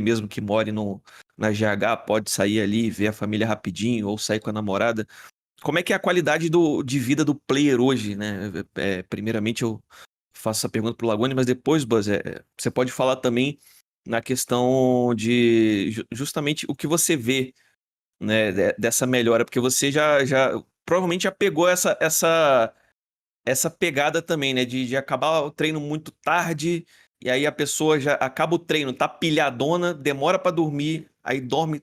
mesmo que more na GH, pode sair ali, ver a família rapidinho, ou sair com a namorada. Como é que é a qualidade de vida do player hoje, né? Primeiramente eu faço essa pergunta pro Lagone, mas depois, Buzz, você pode falar também na questão de justamente o que você vê, né, dessa melhora, porque você já provavelmente já pegou essa pegada também, né, de acabar o treino muito tarde, e aí a pessoa já acaba o treino, tá pilhadona, demora pra dormir, aí dorme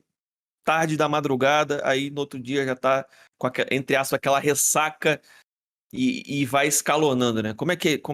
tarde da madrugada, aí no outro dia já tá com entre aspas aquela ressaca e vai escalonando, né? Como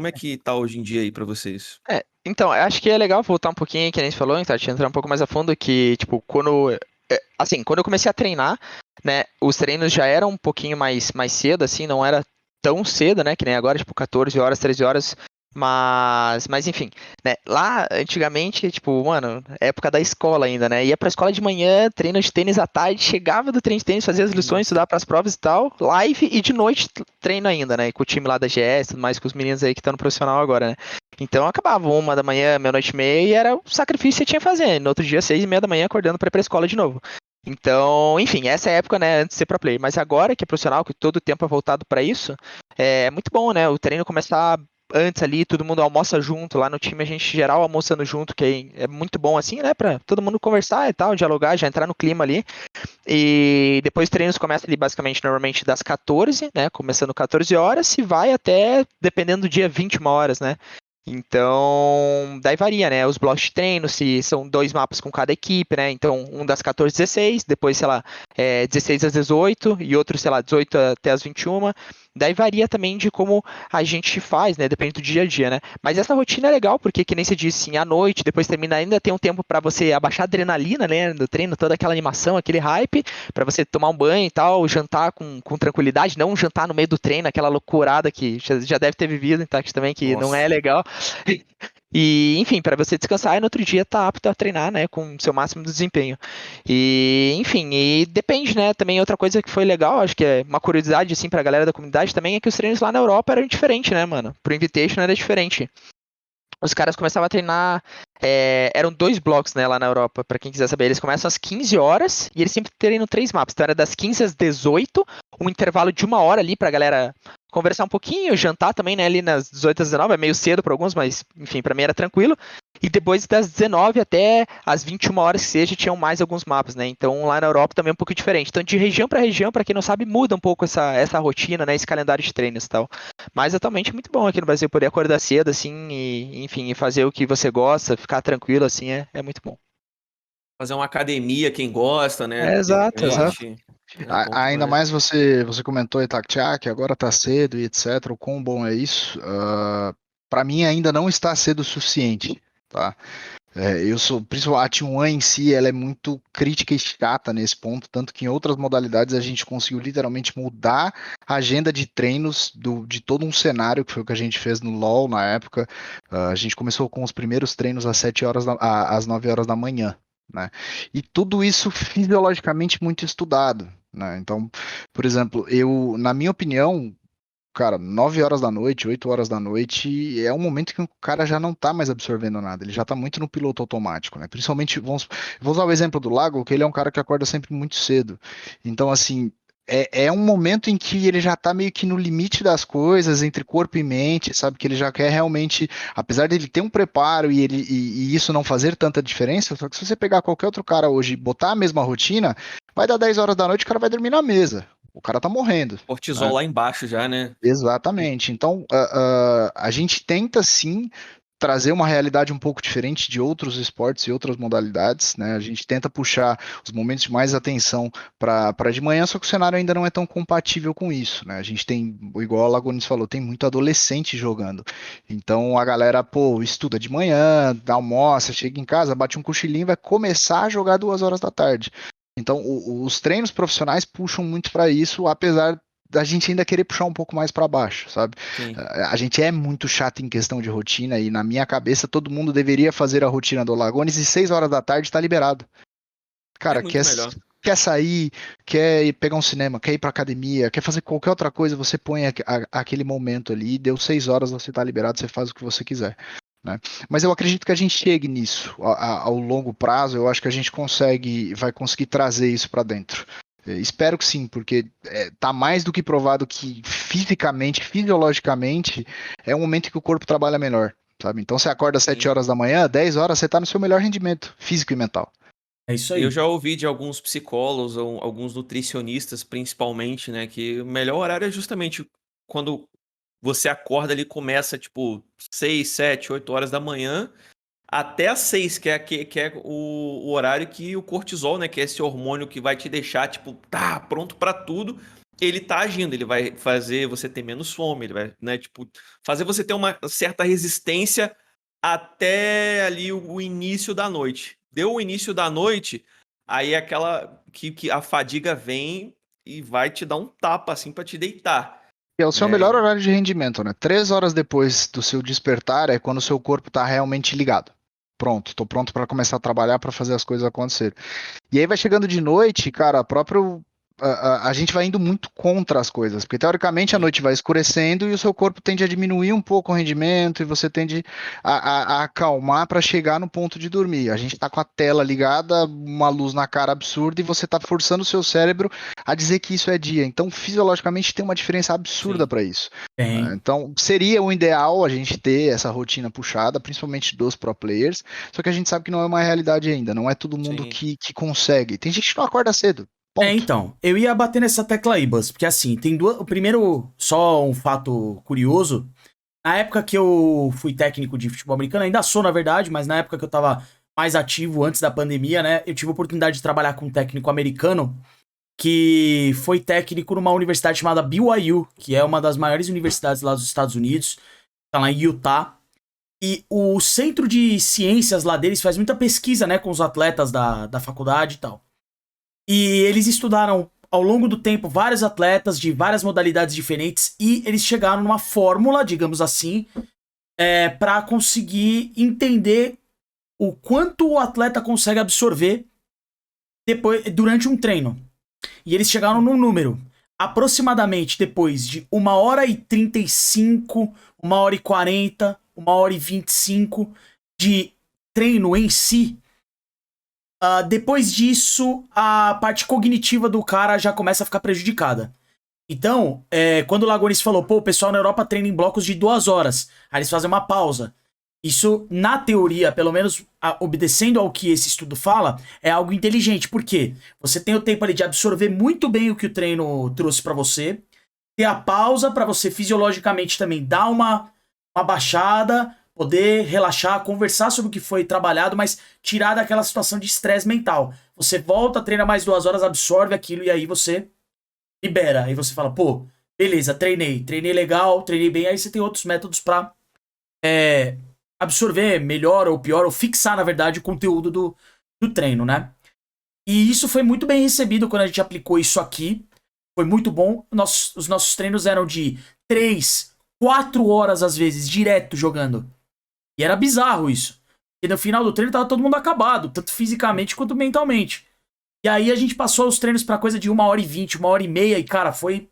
é que tá hoje em dia aí pra vocês? Então, eu acho que é legal voltar um pouquinho, que nem você falou, então, te entrar um pouco mais a fundo, que, tipo, quando eu comecei a treinar, né, os treinos já eram um pouquinho mais cedo, assim, não era tão cedo, né, que nem agora, tipo, 14 horas, 13 horas, mas enfim, né, lá, antigamente, tipo, mano, época da escola ainda, né, ia pra escola de manhã, treino de tênis à tarde, chegava do treino de tênis, fazia as lições, Nossa. estudava pras provas e tal, live, e de noite treino ainda, né, com o time lá da GS, tudo mais, com os meninos aí que estão no profissional agora, né. Então acabava 1 da manhã, meia-noite e meia, e era o sacrifício que você tinha que fazer. No outro dia, 6:30 da manhã, acordando pra ir pra escola de novo. Então, enfim, essa é a época, né, antes de ser pro player. Mas agora que é profissional, que todo o tempo é voltado pra isso, é muito bom, né? O treino começar antes ali, todo mundo almoça junto, lá no time a gente geral almoçando junto, que é muito bom assim, né, pra todo mundo conversar e tal, dialogar, já entrar no clima ali. E depois os treinos começam ali basicamente normalmente das 14, né, começando 14 horas e vai até, dependendo do dia, 21 horas, né? Então, daí varia, né? Os blocos de treino, se são 2 mapas com cada equipe, né? Então, um das 14 às 16, depois, sei lá, 16 às 18 e outro, sei lá, 18 até às 21. Daí varia também de como a gente faz, né? Depende do dia a dia, né? Mas essa rotina é legal, porque, que nem você disse, assim, à noite, depois termina, ainda tem um tempo para você abaixar a adrenalina, né? No treino, toda aquela animação, aquele hype, para você tomar um banho e tal, jantar com tranquilidade, não jantar no meio do treino, aquela loucurada que já deve ter vivido, então, também, que não é Nossa. legal. E, enfim, para você descansar e no outro dia tá apto a treinar, né, com o seu máximo de desempenho. E, enfim, e depende, né, também outra coisa que foi legal, acho que é uma curiosidade, assim, pra galera da comunidade também, é que os treinos lá na Europa eram diferentes, né, mano? Pro Invitation era diferente. Os caras começavam a treinar, eram 2 blocos, né, lá na Europa, pra quem quiser saber. Eles começam às 15 horas e eles sempre treinam 3 mapas. Então era das 15 às 18, um intervalo de 1 hora ali pra galera conversar um pouquinho, jantar também, né, ali nas 18 às 19, é meio cedo pra alguns, mas enfim, pra mim era tranquilo. E depois das 19 até as 21 horas que seja, tinham mais alguns mapas, né? Então lá na Europa também é um pouco diferente. Então de região pra região, pra quem não sabe, muda um pouco essa rotina, né, esse calendário de treinos e tal. Mas atualmente é muito bom aqui no Brasil poder acordar cedo, assim, e, enfim, e fazer o que você gosta, ficar tranquilo, assim, é muito bom. Fazer uma academia, quem gosta, né? De Exato, exato. repente. É bom Ainda demais. mais você comentou, Itaquá, que agora tá cedo e etc. O quão bom é isso? Para mim ainda não está cedo o suficiente, tá? Eu sou, principalmente a T1 em si, ela é muito crítica e chata nesse ponto, tanto que em outras modalidades a gente conseguiu literalmente mudar a agenda de treinos de todo um cenário, que foi o que a gente fez no LoL na época. A gente começou com os primeiros treinos às 7 horas, às 9 horas da manhã, né? E tudo isso fisiologicamente muito estudado, né? Então, por exemplo, na minha opinião, cara, 9 horas da noite, 8 horas da noite, é um momento que o cara já não tá mais absorvendo nada, ele já tá muito no piloto automático, né? Principalmente, vou usar o exemplo do Lago, que ele é um cara que acorda sempre muito cedo. Então, assim, é um momento em que ele já tá meio que no limite das coisas, entre corpo e mente, sabe? Que ele já quer realmente, apesar dele ter um preparo e isso não fazer tanta diferença, só que se você pegar qualquer outro cara hoje e botar a mesma rotina, vai dar 10 horas da noite, o cara vai dormir na mesa. O cara tá morrendo, Cortisol né? lá embaixo já, né? Exatamente. Então, a gente tenta sim trazer uma realidade um pouco diferente de outros esportes e outras modalidades, né? A gente tenta puxar os momentos de mais atenção para de manhã, só que o cenário ainda não é tão compatível com isso, né? A gente tem, igual a Lagones falou, tem muito adolescente jogando. Então a galera, pô, estuda de manhã, almoça, chega em casa, bate um cochilinho, e vai começar a jogar 2 horas da tarde. Então, os treinos profissionais puxam muito para isso, apesar da gente ainda querer puxar um pouco mais para baixo, sabe? Sim. A gente é muito chato em questão de rotina e na minha cabeça todo mundo deveria fazer a rotina do Lagones e 6 horas da tarde está liberado. É Cara, muito melhor. quer sair, quer ir pegar um cinema, quer ir pra academia, quer fazer qualquer outra coisa, você põe aquele momento ali, deu 6 horas, você tá liberado, você faz o que você quiser. né? Mas eu acredito que a gente chegue nisso ao longo prazo. Eu acho que a gente vai conseguir trazer isso para dentro. Espero que sim, porque tá mais do que provado que fisicamente, fisiologicamente, é um momento que o corpo trabalha melhor, sabe? Então você acorda às 7 Sim. horas da manhã, 10 horas você tá no seu melhor rendimento físico e mental. É isso Eu aí. já ouvi de alguns psicólogos ou alguns nutricionistas, principalmente, né, que o melhor horário é justamente quando você acorda ali, começa tipo 6, 7, 8 horas da manhã, até às 6, que é o horário que o cortisol, né, que é esse hormônio que vai te deixar, tipo, tá pronto pra tudo, ele tá agindo, ele vai fazer você ter menos fome, ele vai, né, tipo, fazer você ter uma certa resistência até ali o início da noite. Deu o início da noite, aí é aquela que a fadiga vem e vai te dar um tapa, assim, pra te deitar, É o seu né? melhor horário de rendimento, né? 3 horas depois do seu despertar é quando o seu corpo tá realmente ligado. Pronto, tô pronto para começar a trabalhar, para fazer as coisas acontecerem. E aí vai chegando de noite, cara, a gente vai indo muito contra as coisas, porque teoricamente a Sim, noite vai escurecendo e o seu corpo tende a diminuir um pouco o rendimento e você tende a acalmar para chegar no ponto de dormir. A gente tá com a tela ligada, uma luz na cara absurda e você tá forçando o seu cérebro a dizer que isso é dia. Então, fisiologicamente tem uma diferença absurda sim. para isso. Tem. Então, seria o ideal a gente ter essa rotina puxada, principalmente dos pro players, só que a gente sabe que não é uma realidade ainda, não é todo mundo Sim. que consegue. Tem gente que não acorda cedo, ponto. Então, eu ia bater nessa tecla aí, Buzz, porque assim, tem duas. O primeiro, só um fato curioso. Na época que eu fui técnico de futebol americano, ainda sou, na verdade, mas na época que eu tava mais ativo antes da pandemia, né? Eu tive a oportunidade de trabalhar com um técnico americano que foi técnico numa universidade chamada BYU, que é uma das maiores universidades lá dos Estados Unidos, tá lá em Utah. E o centro de ciências lá deles faz muita pesquisa, né, com os atletas da faculdade e tal. E eles estudaram ao longo do tempo vários atletas de várias modalidades diferentes e eles chegaram numa fórmula, digamos assim, para conseguir entender o quanto o atleta consegue absorver durante um treino. E eles chegaram num número. Aproximadamente depois de 1h35, 1h40, 1h25 de treino em si, depois disso, a parte cognitiva do cara já começa a ficar prejudicada. Então, quando o Lagones falou, pô, o pessoal na Europa treina em blocos de 2 horas, aí eles fazem uma pausa. Isso, na teoria, pelo menos obedecendo ao que esse estudo fala, é algo inteligente. Por quê? Você tem o tempo ali de absorver muito bem o que o treino trouxe pra você, ter a pausa pra você fisiologicamente também dar uma baixada, poder relaxar, conversar sobre o que foi trabalhado, mas tirar daquela situação de estresse mental. Você volta, treina mais 2 horas, absorve aquilo e aí você libera. Aí você fala, pô, beleza, treinei legal, treinei bem. Aí você tem outros métodos pra absorver melhor ou pior, ou fixar, na verdade, o conteúdo do treino, né? E isso foi muito bem recebido quando a gente aplicou isso aqui. Foi muito bom. Os nossos treinos eram de 3, 4 horas, às vezes, direto jogando. E era bizarro isso. E no final do treino tava todo mundo acabado, tanto fisicamente quanto mentalmente. E aí a gente passou os treinos pra coisa de 1h20, 1h30, e cara, foi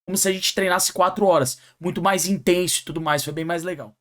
como se a gente treinasse 4 horas. Muito mais intenso e tudo mais, foi bem mais legal.